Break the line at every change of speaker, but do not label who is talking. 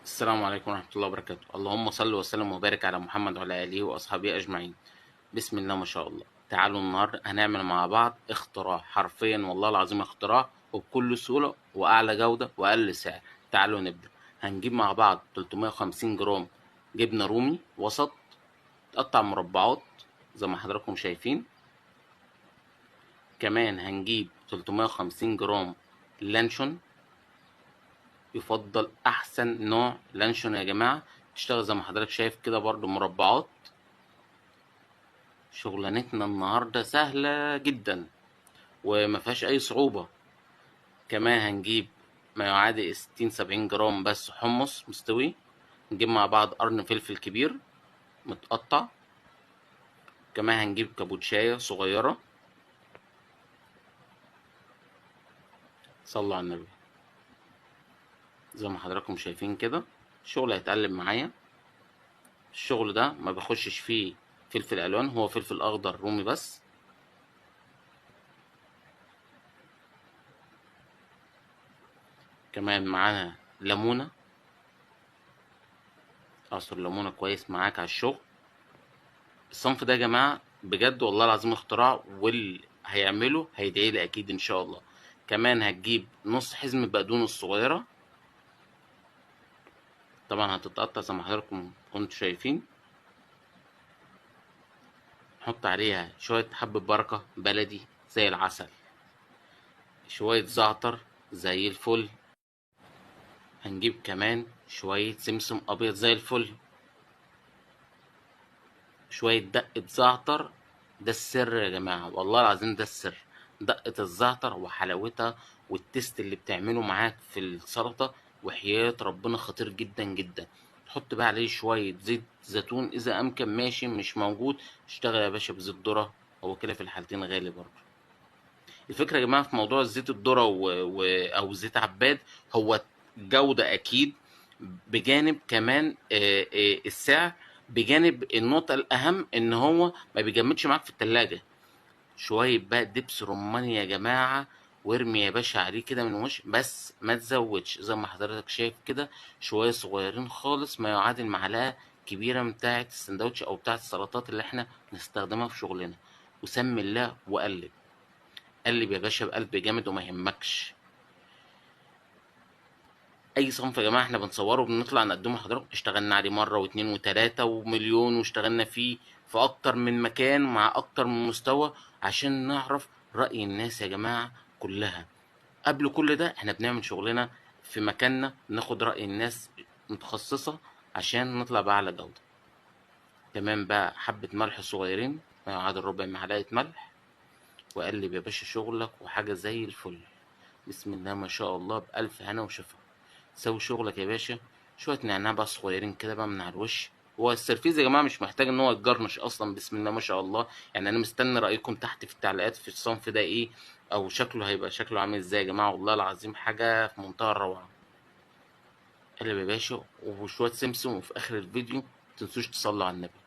السلام عليكم ورحمة الله وبركاته. اللهم صل وسلم وبارك على محمد وعلى آله وأصحابه أجمعين. بسم الله ما شاء الله. تعالوا النهاردة هنعمل مع بعض اختراع، حرفيا والله العظيم اختراع، وبكل سهولة وأعلى جودة وأقل سعر. تعالوا نبدأ. هنجيب مع بعض 350 جرام جبنة رومي وسط، تقطع مربعات زي ما حضراتكم شايفين. كمان هنجيب 350 جرام لانشون، يفضل احسن نوع لانشون يا جماعه، تشتغل زي ما حضرتك شايف كده برضو مربعات. شغلانتنا النهارده سهله جدا وما فيهاش اي صعوبه. كمان هنجيب ما يعادل 60-70 جرام بس حمص مستوي. نجيب مع بعض قرن فلفل كبير متقطع. كمان هنجيب كابوتشايه صغيره. صلوا على النبي. زي ما حضراتكم شايفين كده الشغل هيتقلب معايا. الشغل ده ما بخشش فيه فلفل الوان، هو فلفل اخضر رومي بس. كمان معانا ليمونه، عصر ليمونه كويس معاك على الشغل. الصنف ده يا جماعه بجد والله العظيم اختراع، واللي هيعمله هيدعيلي اكيد ان شاء الله. كمان هتجيب نص حزمه بقدونس الصغيره، طبعا هتتقطع زي ما حضراتكم كنتوا شايفين. نحط عليها شويه حبه بركه بلدي زي العسل، شويه زعتر زي الفل. هنجيب كمان شويه سمسم ابيض زي الفل، شوية دقة زعتر. ده السر يا جماعة والله العظيم، ده السر. دقة الزعتر وحلاوتها والتست اللي بتعمله معاك في السلطة، وحياة ربنا خطير جدا جدا. تحط بقى عليه شوية زيت زيتون إذا أمكن، ماشي، مش موجود اشتغل يا باشا بزيت ذرة، هو كده في الحالتين غالي برضه. الفكرة يا جماعة في موضوع زيت الذرة أو زيت عباد، هو جودة أكيد، بجانب كمان السعر، بجانب النقطة الأهم إن هو ما بيجمدش معاك في التلاجة. شوية بقى دبس رمان يا جماعة، وارمي يا باشا عليه كده من وش، بس ما تزودش زي ما حضرتك شايف كده، شوية صغيرين خالص ما يعادل معلقة كبيرة من بتاعة السندوتش أو بتاعة السلطات اللي احنا نستخدمها في شغلنا. وسمي الله وقلب. قلب يا باشا بقلب جامد وما يهمكش. اي صنف يا جماعه احنا بنصوره بنطلع نقدمه لحضراتكم، اشتغلنا عليه مره واتنين وتلاته ومليون، واشتغلنا فيه في اكتر من مكان مع اكتر من مستوى، عشان نعرف راي الناس يا جماعه كلها. قبل كل ده احنا بنعمل شغلنا في مكاننا، ناخد راي الناس متخصصه عشان نطلع باعلى جوده. كمان بقى حبه ملح صغيرين ما يعادل ربع معلقه ملح، وقلب يا باشا شغلك وحاجه زي الفل. بسم الله ما شاء الله، بألف هنا وشفا. سوي شغلك يا باشا. شوية نعناع بقى صغيرين كده بقى من على الوش. هو السرفيز يا جماعة مش محتاج ان هو يتجرنش اصلا، بسم الله ما شاء الله. يعني انا مستني رأيكم تحت في التعليقات في الصنف ده ايه، او شكله هيبقى شكله عامل ازاي يا جماعة. والله العظيم حاجة في منتهى الروعة. قلب يا باشا وشوية سمسم، وفي اخر الفيديو متنسوش تصلوا على النبي.